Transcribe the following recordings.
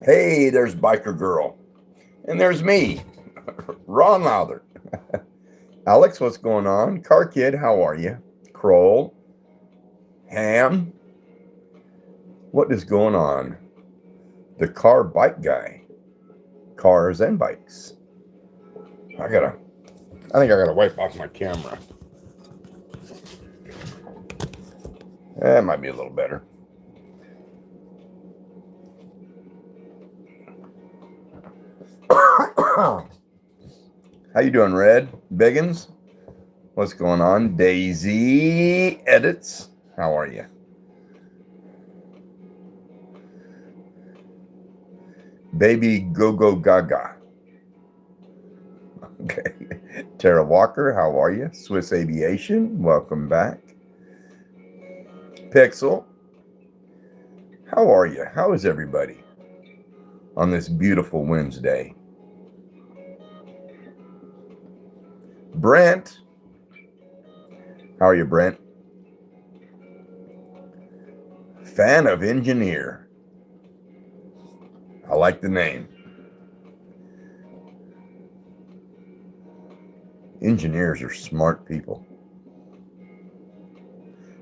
Hey, there's Biker Girl. And there's me, Ron Lowther. Alex, what's going on? Car Kid, how are you? Kroll, Ham, what is going on? The car bike guy. Cars and bikes. I think I gotta wipe off my camera. That might be a little better. How you doing, Red? Biggins? What's going on? Daisy Edits. How are you? Baby Go Go Gaga. Okay. Tara Walker, how are you? Swiss Aviation, welcome back. Pixel, how are you? How is everybody on this beautiful Wednesday? Brent, how are you, Brent? Fan of Engineer. I like the name. Engineers are smart people.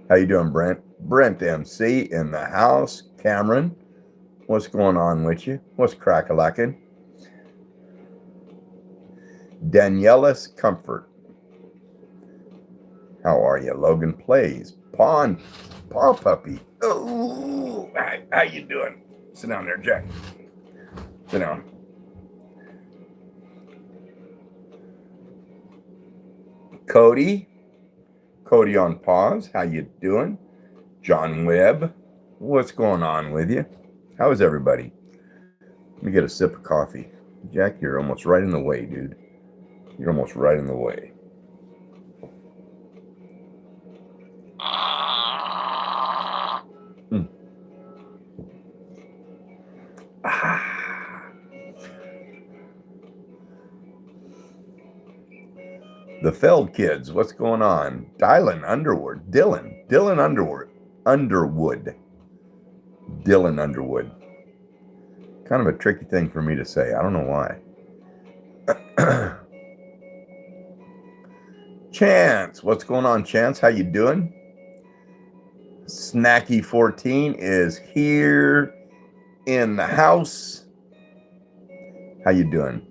How you doing, Brent? Brent MC in the house. Cameron, what's going on with you? What's crack-a-lackin'? Daniela's Comfort. How are you? Logan Plays. Paw Puppy. Oh, how you doing? Sit down there, Jack. Sit down. Cody on pause. How you doing? John Webb, what's going on with you? How is everybody? Let me get a sip of coffee. Jack, you're almost right in the way, dude. You're almost right in the way. The Feld Kids, what's going on? Dylan Underwood. Kind of a tricky thing for me to say. I don't know why. Chance, what's going on, Chance? How you doing? Snacky14 is here in the house. How you doing?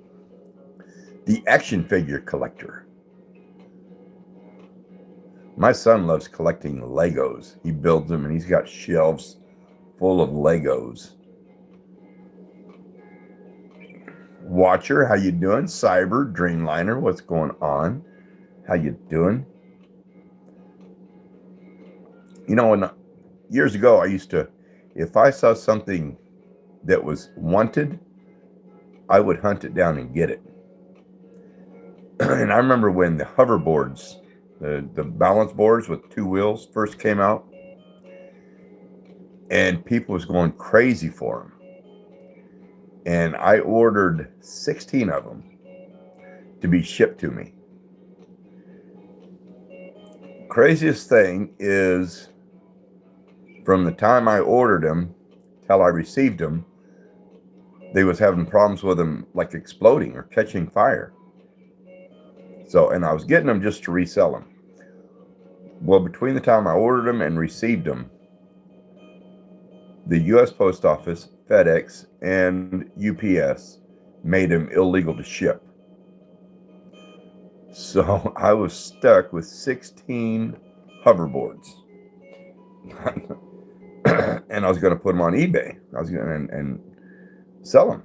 The action figure collector. My son loves collecting Legos. He builds them and he's got shelves full of Legos. Watcher, how you doing? Cyber, Dreamliner, what's going on? How you doing? You know, years ago, I used to, if I saw something that was wanted, I would hunt it down and get it. And I remember when the hoverboards, the balance boards with two wheels first came out, and people was going crazy for them. And I ordered 16 of them to be shipped to me. Craziest thing is, from the time I ordered them till I received them, they was having problems with them, like exploding or catching fire. So, and I was getting them just to resell them. Well, between the time I ordered them and received them, the U.S. Post Office, FedEx, and UPS made them illegal to ship. So I was stuck with 16 hoverboards. And I was going to put them on eBay. I was going to sell them.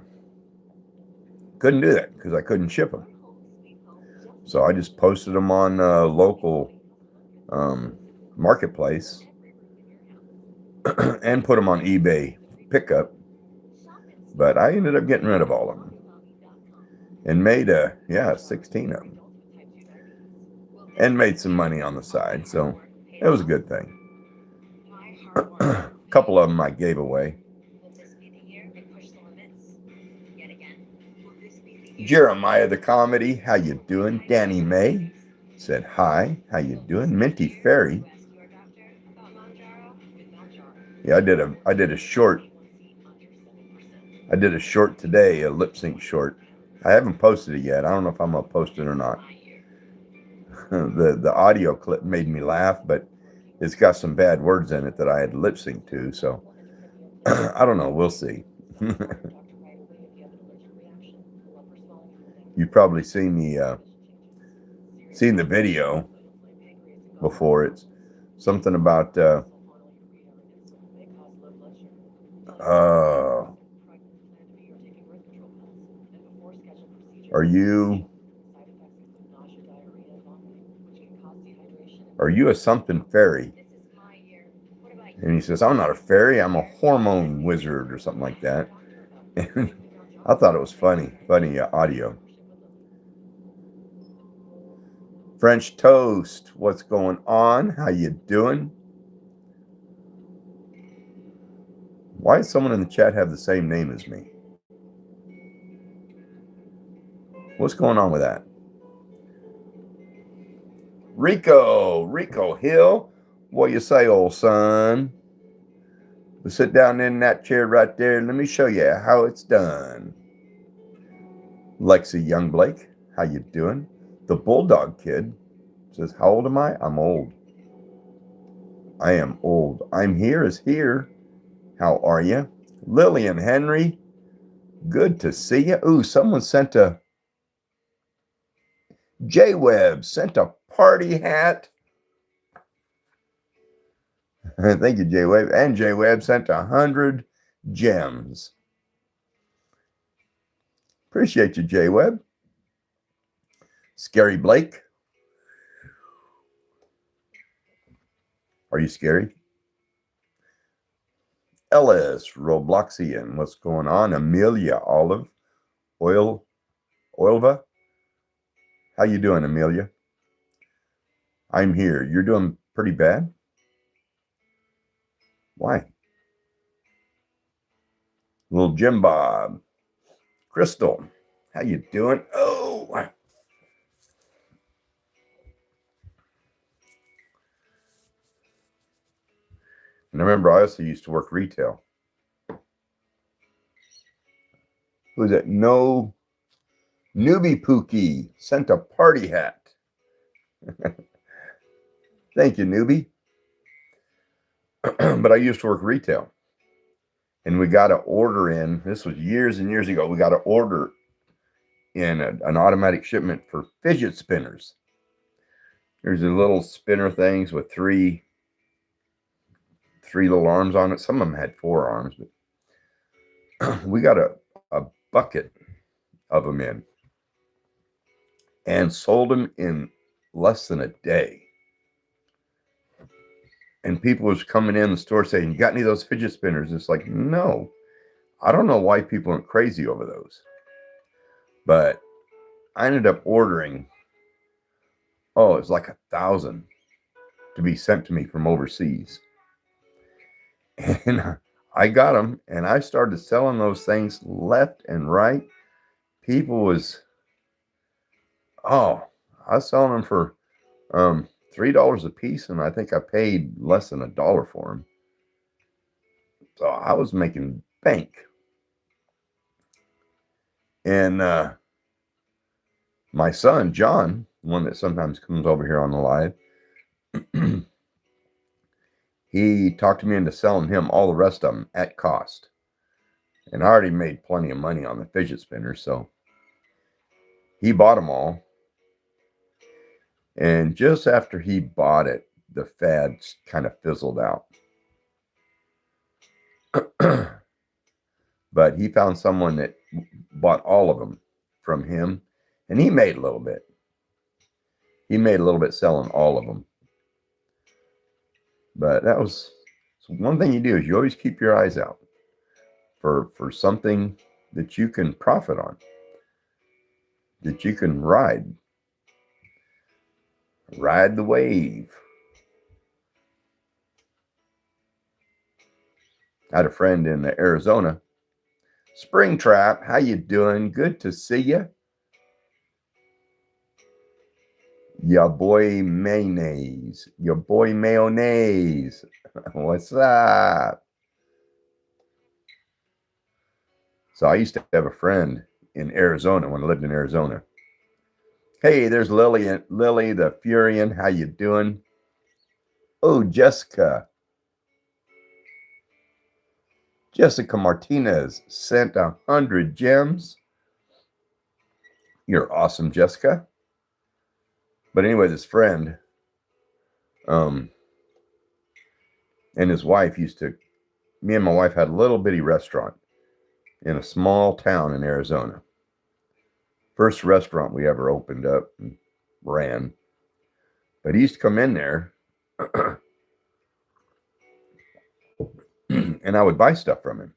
Couldn't do that because I couldn't ship them. So I just posted them on a local marketplace and put them on eBay pickup. But I ended up getting rid of all of them and made 16 of them. And made some money on the side. So it was a good thing. A couple of them I gave away. Jeremiah the Comedy, how you doing? Danny May said hi. How you doing? Minty Fairy. Yeah, I did a short I did a short today, a lip sync short. I haven't posted it yet. I don't know if I'm gonna post it or not. The audio clip made me laugh, but it's got some bad words in it that I had lip sync to, so I don't know. We'll see. You've probably seen the video before. It's something about are you a something fairy? And he says, I'm not a fairy, I'm a hormone wizard or something like that. And I thought it was funny audio. French Toast, what's going on? How you doing? Why does someone in the chat have the same name as me? What's going on with that? Rico Hill, what you say, old son? We'll sit down in that chair right there. Let me show you how it's done. Lexi Young Blake, how you doing? The Bulldog Kid says, how old am I? I'm old. I am old. I'm here is here. How are you? Lillian Henry, good to see you. Ooh, someone sent a J-Web sent a party hat. Thank you, J-Web. And J-Web sent 100 gems. Appreciate you, J-Web. Scary Blake. Are you scary? Ellis, Robloxian, what's going on? Amelia Olive, Oilva. How you doing, Amelia? I'm here. You're doing pretty bad? Why? Little Jim Bob. Crystal, how you doing? Oh! And I remember I also used to work retail. Who's that? No Newbie Pookie sent a party hat. Thank you, Newbie. But I used to work retail. And we got an order in. This was years and years ago. We got an order in an automatic shipment for fidget spinners. There's the little spinner things with three little arms on it. Some of them had 4 arms, but we got a bucket of them in and sold them in less than a day. And people was coming in the store saying, you got any of those fidget spinners? It's like, no. I don't know why people went crazy over those. But I ended up ordering, it was like 1,000 to be sent to me from overseas. And I got them, and I started selling those things left and right. People was, I was selling them for $3 a piece, and I think I paid less than $1 for them. So I was making bank. And my son, John, one that sometimes comes over here on the live, he talked me into selling him all the rest of them at cost. And I already made plenty of money on the fidget spinners, so he bought them all. And just after he bought it, the fad kind of fizzled out. But he found someone that bought all of them from him, and he made a little bit. He made a little bit selling all of them. But that was one thing you do, is you always keep your eyes out for something that you can profit on, that you can ride the wave. I had a friend in Arizona. Springtrap, how you doing? Good to see you. Your boy mayonnaise. What's up? So I used to have a friend in Arizona when I lived in Arizona. Hey, there's Lily the Furian. How you doing? Oh, Jessica. Jessica Martinez sent 100 gems. You're awesome, Jessica. But anyway, this friend, and his wife me and my wife had a little bitty restaurant in a small town in Arizona. First restaurant we ever opened up and ran. But he used to come in there and I would buy stuff from him.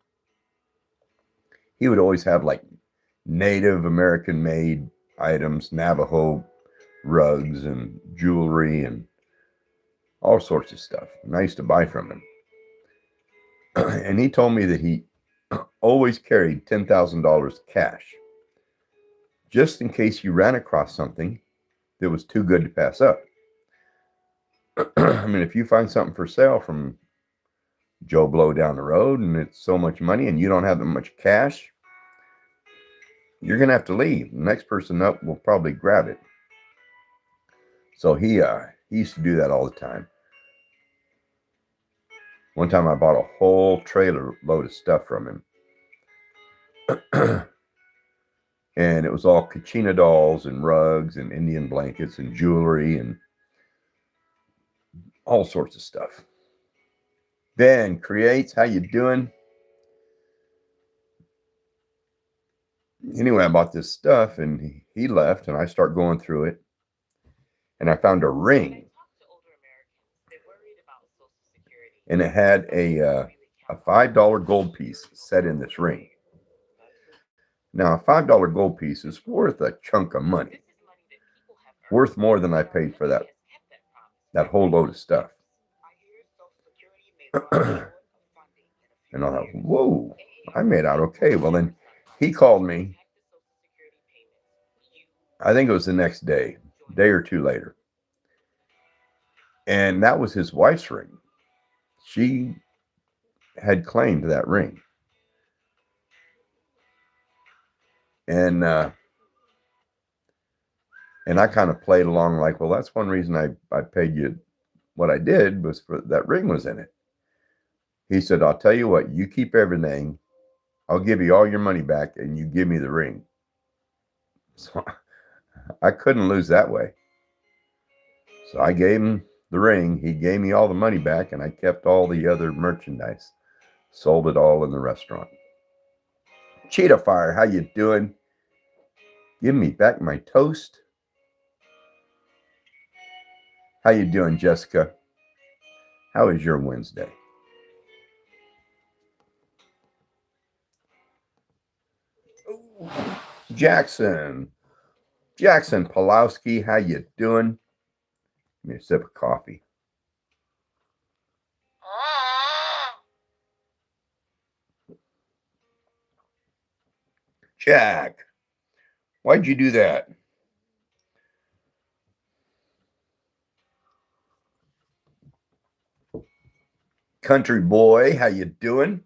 He would always have like Native American made items, Navajo rugs and jewelry and all sorts of stuff. And I used to buy from him. And he told me that he always carried $10,000 cash just in case you ran across something that was too good to pass up. I mean, if you find something for sale from Joe Blow down the road and it's so much money and you don't have that much cash, you're going to have to leave. The next person up will probably grab it. So he used to do that all the time. One time I bought a whole trailer load of stuff from him. And it was all Kachina dolls and rugs and Indian blankets and jewelry and all sorts of stuff. Ben Creates, how you doing? Anyway, I bought this stuff and he left and I start going through it. And I found a ring. And it had a $5 gold piece set in this ring. Now, a $5 gold piece is worth a chunk of money. Worth more than I paid for that whole load of stuff. And I thought, whoa, I made out okay. Well, then he called me. I think it was the next day or two later. And that was his wife's ring. She had claimed that ring. And I kind of played along like, well, that's one reason I paid you what I did was for that ring was in it. He said, I'll tell you what, you keep everything. I'll give you all your money back and you give me the ring. So I couldn't lose that way. So I gave him the ring. He gave me all the money back and I kept all the other merchandise. Sold it all in the restaurant. Cheetah Fire, how you doing? Give me back my toast. How you doing, Jessica? How is your Wednesday? Jackson Pulowski, how you doing? Give me a sip of coffee. Jack, why'd you do that? Country Boy, how you doing?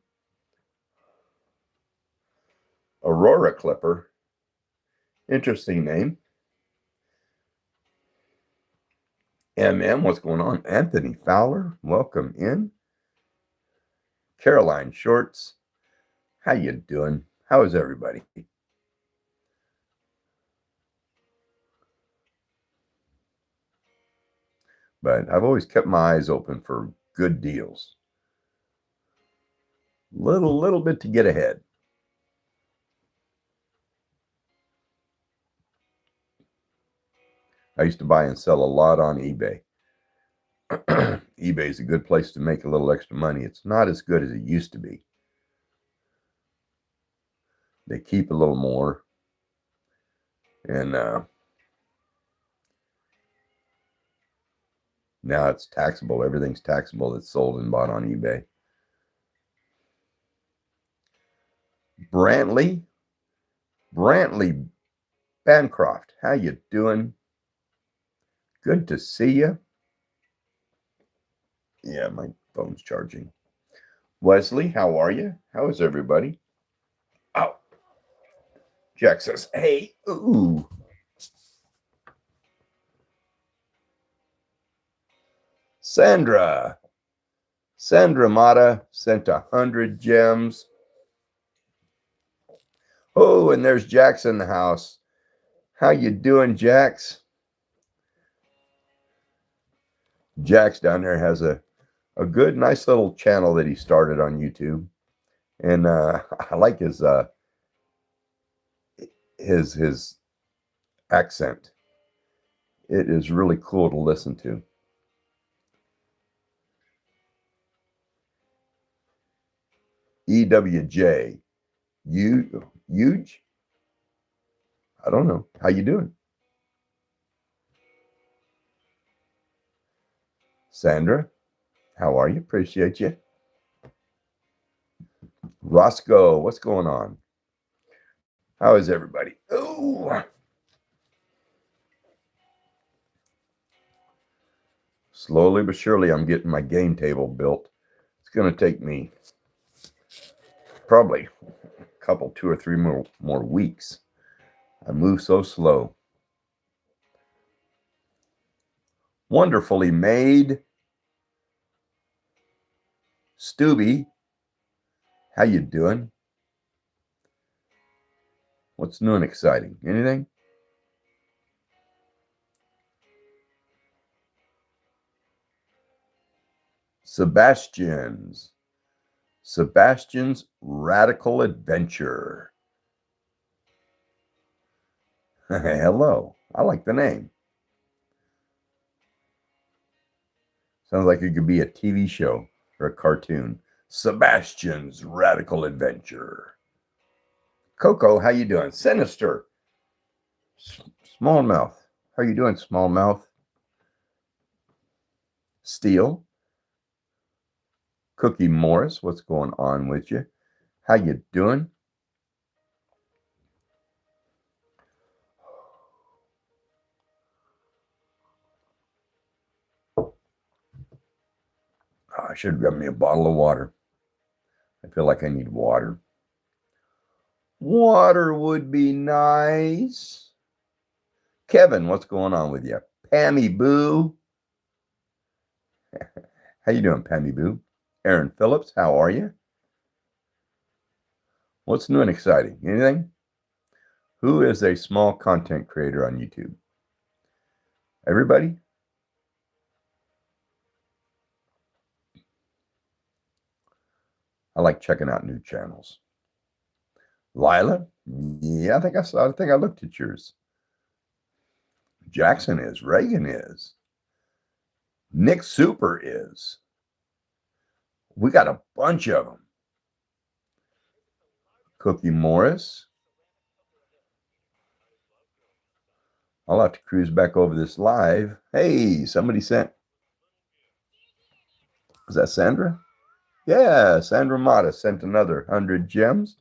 Aurora Clipper. Interesting name. MM, what's going on? Anthony Fowler, welcome in. Caroline Shorts, how you doing? How is everybody? But I've always kept my eyes open for good deals. Little bit to get ahead. I used to buy and sell a lot on eBay. eBay is a good place to make a little extra money. It's not as good as it used to be. They keep a little more. And now it's taxable. Everything's taxable that's sold and bought on eBay. Brantley Bancroft, how you doing? Good to see you. Yeah, my phone's charging. Wesley, how are you? How is everybody? Oh, Jack says, hey, ooh. Sandra Mata sent 100 gems. Oh, and there's Jax in the house. How you doing, Jax? Jax down there has a good, nice little channel that he started on YouTube. And I like his accent. It is really cool to listen to. EWJ. Huge? I don't know. How you doing? Sandra, how are you? Appreciate you. Roscoe, what's going on? How is everybody? Oh, slowly but surely, I'm getting my game table built. It's going to take me probably a couple, 2 or 3 more weeks. I move so slow. Wonderfully made. Stubby, how you doing? What's new and exciting? Anything? Sebastian's Radical Adventure. Hello. I like the name. Sounds like it could be a TV show or a cartoon. Sebastian's Radical Adventure. Coco, how you doing? Sinister. Smallmouth. How you doing, Smallmouth? Steel. Cookie Morris, what's going on with you? How you doing? Oh, I should grab me a bottle of water. I feel like I need water. Water would be nice. Kevin, what's going on with you? Pammy Boo. How you doing, Pammy Boo? Aaron Phillips, how are you? What's new and exciting? Anything? Who is a small content creator on YouTube? Everybody? I like checking out new channels. Lila? Yeah, I think I looked at yours. Jackson is. Reagan is. Nick Super is. We got a bunch of them. Cookie Morris. I'll have to cruise back over this live. Hey, somebody sent. Is that Sandra? Yeah, Sandra Mata sent another 100 gems.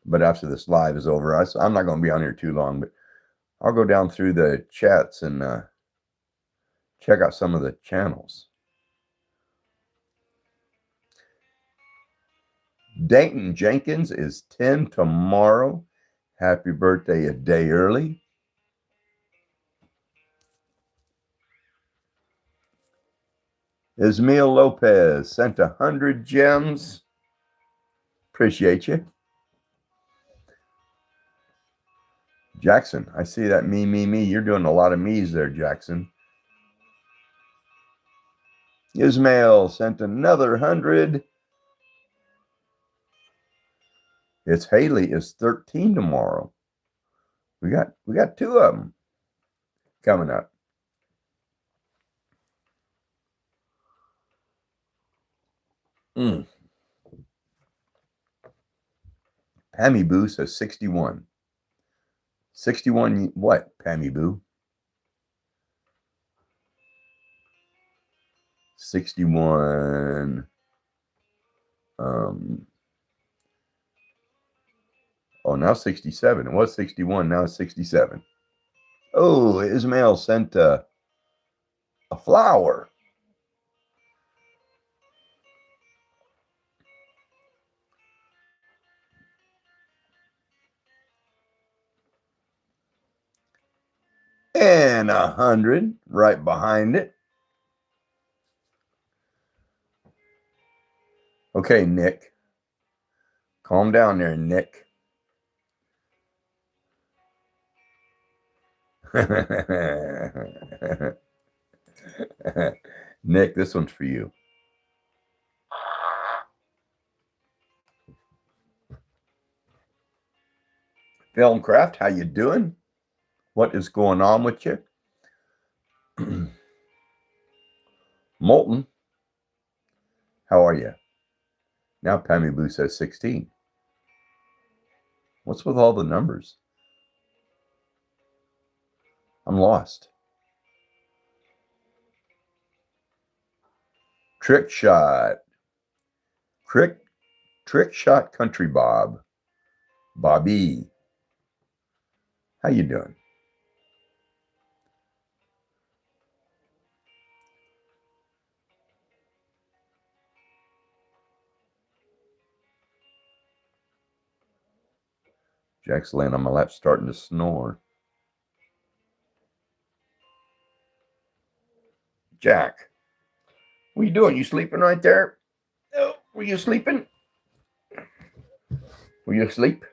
But after this live is over, I'm not going to be on here too long, but I'll go down through the chats and check out some of the channels. Dayton Jenkins is 10 tomorrow. Happy birthday a day early. Ismail Lopez sent 100 gems. Appreciate you. Jackson, I see that me. You're doing a lot of me's there, Jackson. Ismail sent another 100. It's Haley is 13 tomorrow. We got 2 of them coming up. Pammy Boo says 61. 61 what, Pammy Boo? 61. Oh, now 67. It was 61. Now it's 67. Oh, Ismail sent a flower. And 100 right behind it. Okay, Nick. Calm down there, Nick. Nick, this one's for you. Filmcraft, how you doing? What is going on with you? Molten, how are you? Now Pammy Boo says 16. What's with all the numbers? I'm lost. Trick shot. Trick shot country Bob. Bobby. How you doing? Jack's laying on my lap starting to snore. Jack, what are you doing? You sleeping right there? Oh, were you sleeping? Were you asleep?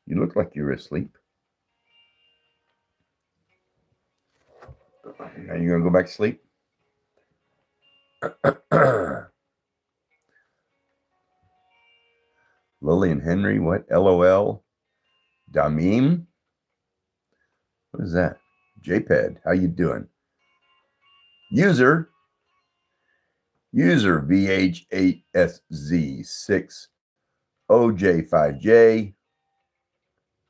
You look like you were asleep. Are you going to go back to sleep? Lily and Henry, what? LOL? Damim? What is that? JPEG, how you doing? User VH8SZ6OJ5J.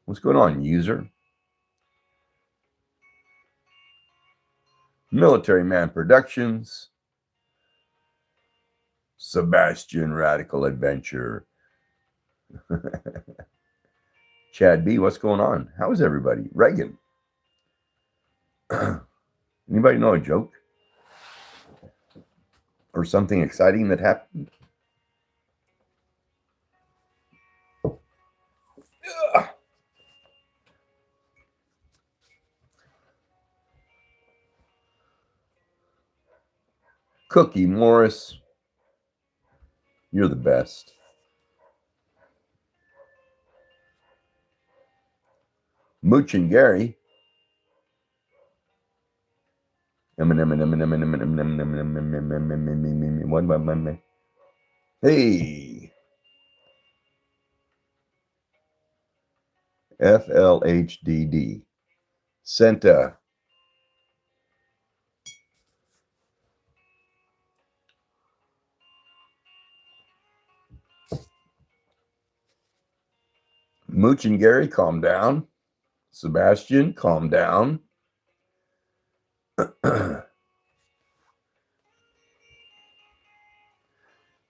What's going on, user? Military Man Productions. Sebastian Radical Adventure. Chad B, what's going on? How is everybody? Reagan. Anybody know a joke? Or something exciting that happened? Ugh. Cookie Morris, you're the best. Mooch and Gary. Hey. FLHDD. Senta. Mooch and Gary, calm down. Sebastian, calm down.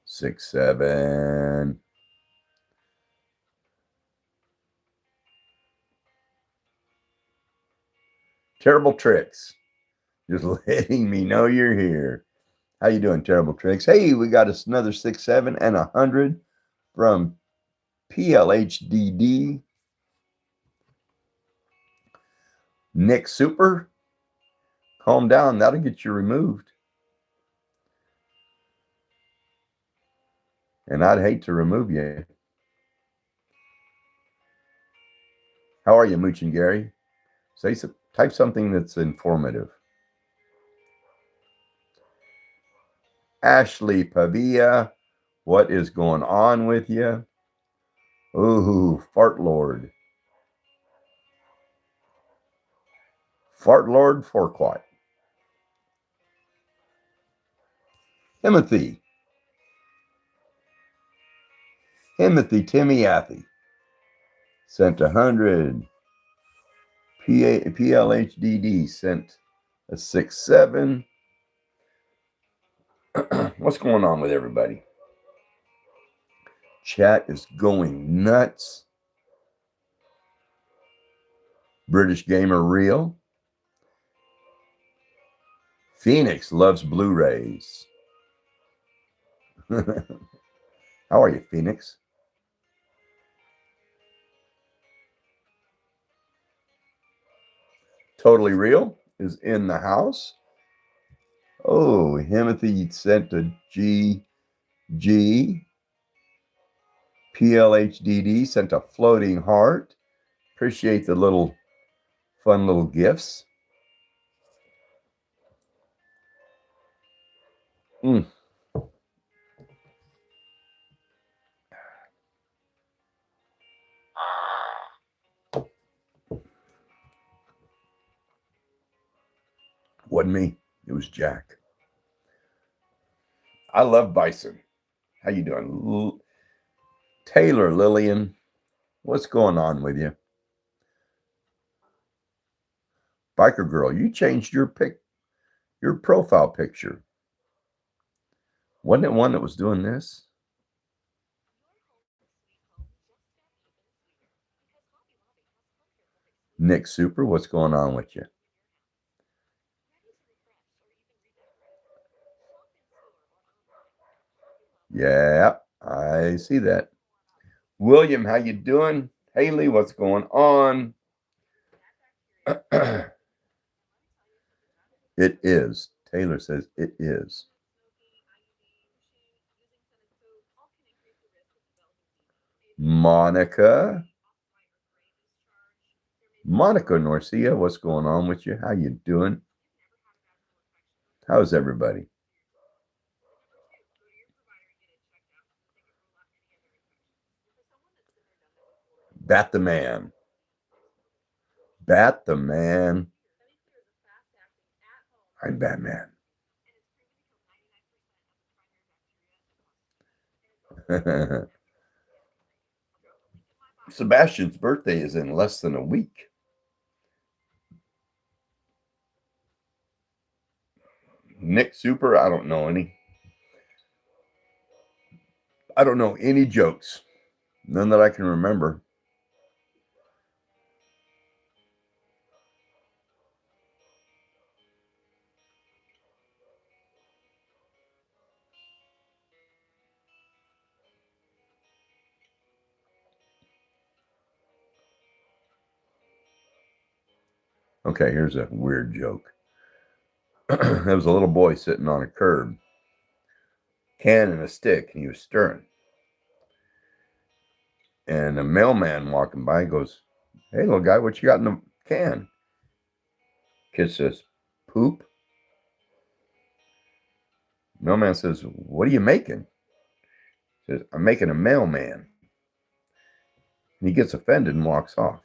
6, 7. Terrible Tricks. Just letting me know you're here. How you doing, Terrible Tricks? Hey, we got another 6, 7, and 100 from PLHDD. Nick Super, calm down. That'll get you removed. And I'd hate to remove you. How are you, Mooch and Gary? Type something that's informative. Ashley Pavia, what is going on with you? Ooh, Fart Lord. Fart Lord Forquat. Timothy. Timmy Athy. Sent 100. PLHDD sent a 6, 7. What's going on with everybody? Chat is going nuts. British Gamer Real. Phoenix loves Blu-rays. How are you, Phoenix? Totally Real is in the house. Oh, Timothy sent a GG. PLHDD sent a floating heart. Appreciate the little fun little gifts. Wasn't me. It was Jack. I love bison. How you doing? Taylor Lillian, what's going on with you? Biker girl, you changed your profile picture. Wasn't it one that was doing this? Nick Super, what's going on with you? Yeah, I see that. William, how you doing? Haley, what's going on? It is. Taylor says it is. Monica. Monica Norcia, what's going on with you? How you doing? How's everybody? Bat the Man. Bat the Man. I'm Batman. Sebastian's birthday is in less than a week. Nick Super, I don't know any. I don't know any jokes. None that I can remember. Okay, here's a weird joke. There was a little boy sitting on a curb, can and a stick, and he was stirring. And a mailman walking by goes, "Hey, little guy, what you got in the can?" Kid says, "Poop." Mailman says, "What are you making?" He says, "I'm making a mailman." And he gets offended and walks off.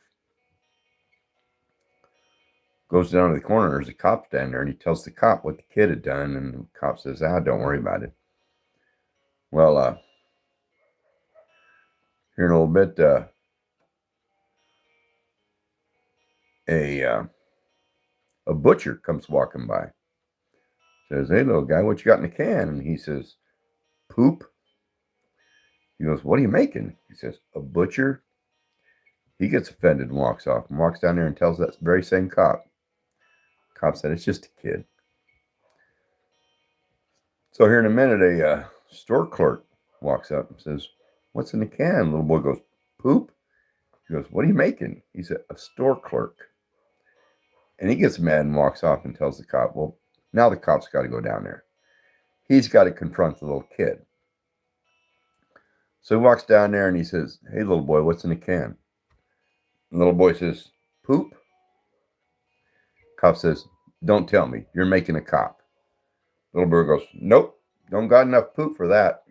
Goes down to the corner. There's a cop standing there, and he tells the cop what the kid had done. And the cop says, "Don't worry about it." Well, here in a little bit, a butcher comes walking by. Says, "Hey, little guy, what you got in the can?" And he says, "Poop." He goes, "What are you making?" He says, "A butcher." He gets offended and walks off, and walks down there and tells that very same cop. Cop said, "It's just a kid." So here in a minute, a store clerk walks up and says, "What's in the can?" Little boy goes, "Poop." He goes, "What are you making?" He said, "A store clerk." And he gets mad and walks off and tells the cop, well, now the cop's got to go down there. He's got to confront the little kid. So he walks down there and he says, "Hey, little boy, what's in the can?" The little boy says, "Poop." Cop says, "Don't tell me. You're making a cop." Little boy goes, "Nope. Don't got enough poop for that."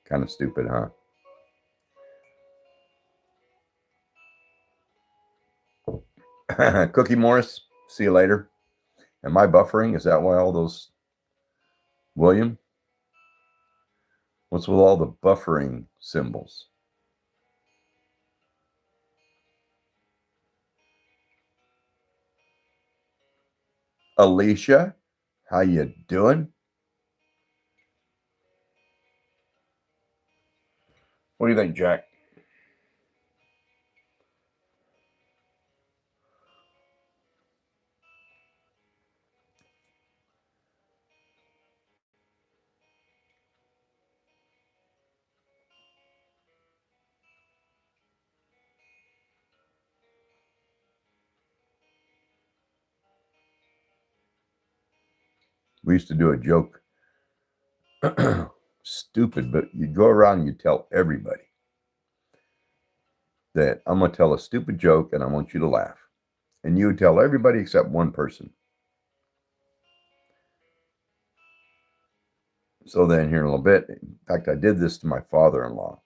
Kind of stupid, huh? Cookie Morris, see you later. Am I buffering? Is that why all those, William? What's with all the buffering symbols? Alicia, how you doing? What do you think, Jack? We used to do a joke, stupid, but you'd go around and you'd tell everybody that I'm going to tell a stupid joke and I want you to laugh. And you would tell everybody except one person. So then here in a little bit, in fact, I did this to my father-in-law.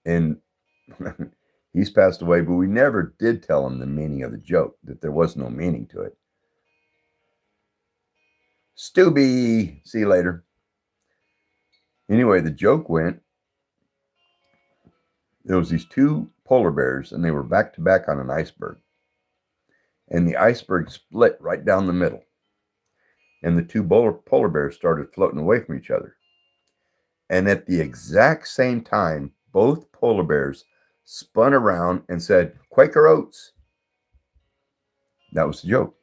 And he's passed away, but we never did tell him the meaning of the joke, that there was no meaning to it. Stubby, see you later. Anyway, the joke went, there was these two polar bears and they were back to back on an iceberg. And the iceberg split right down the middle. And the two polar bears started floating away from each other. And at the exact same time, both polar bears spun around and said, Quaker Oats. That was the joke.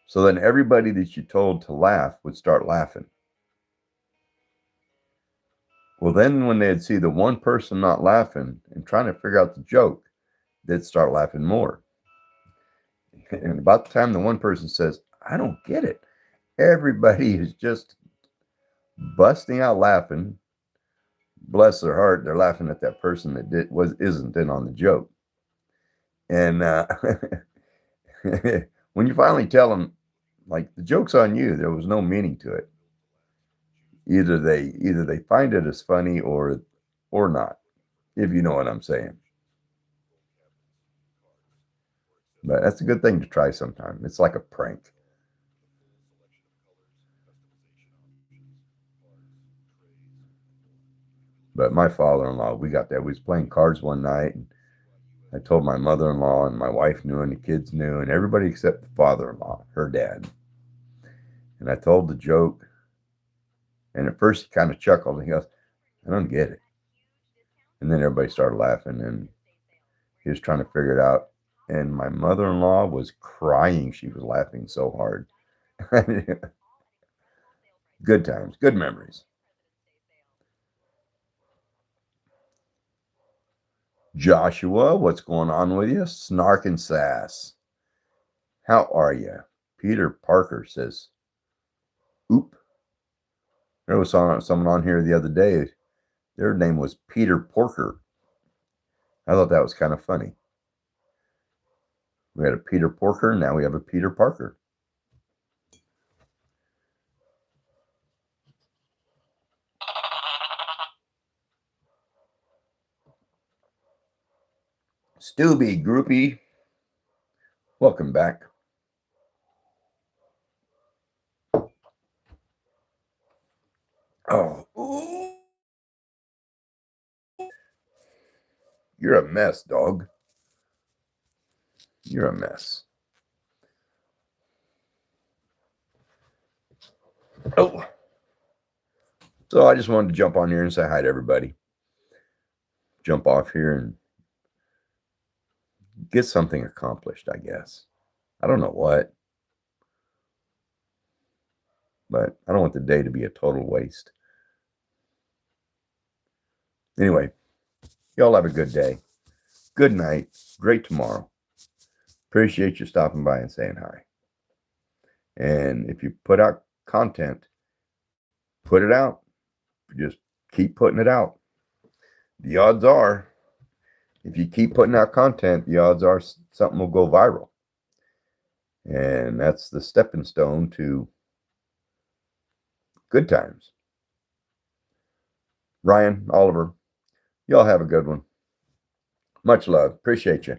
So then everybody that you told to laugh would start laughing. Well, then when they'd see the one person not laughing and trying to figure out the joke, they'd start laughing more. And about the time the one person says, I don't get it, everybody is just busting out laughing. Bless their heart, they're laughing at that person that isn't in on the joke. And when you finally tell them, like, the joke's on you, there was no meaning to it. Either they find it as funny or not, if you know what I'm saying. But that's a good thing to try sometime. It's like a prank. But my father-in-law, we got that. We was playing cards one night, and I told my mother-in-law, and my wife knew, and the kids knew, and everybody except the father-in-law, her dad. And I told the joke, and at first he kind of chuckled, and he goes, I don't get it. And then everybody started laughing, and he was trying to figure it out. And my mother-in-law was crying. She was laughing so hard. Good times, good memories. Joshua, what's going on with you? Snark and sass. How are you? Peter Parker says, oop. There was someone on here the other day. Their name was Peter Porker. I thought that was kind of funny. We had a Peter Porker, now we have a Peter Parker. Stubby Groupie, welcome back. Oh, ooh. You're a mess, dog. You're a mess. Oh. So I just wanted to jump on here and say hi to everybody. Jump off here and get something accomplished, I guess. I don't know what. But I don't want the day to be a total waste. Anyway, y'all have a good day. Good night. Great tomorrow. Appreciate you stopping by and saying hi. And if you put out content, put it out. Just keep putting it out. The odds are, if you keep putting out content, the odds are something will go viral. And that's the stepping stone to good times. Ryan, Oliver, y'all have a good one. Much love. Appreciate you.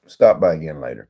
Stop by again later.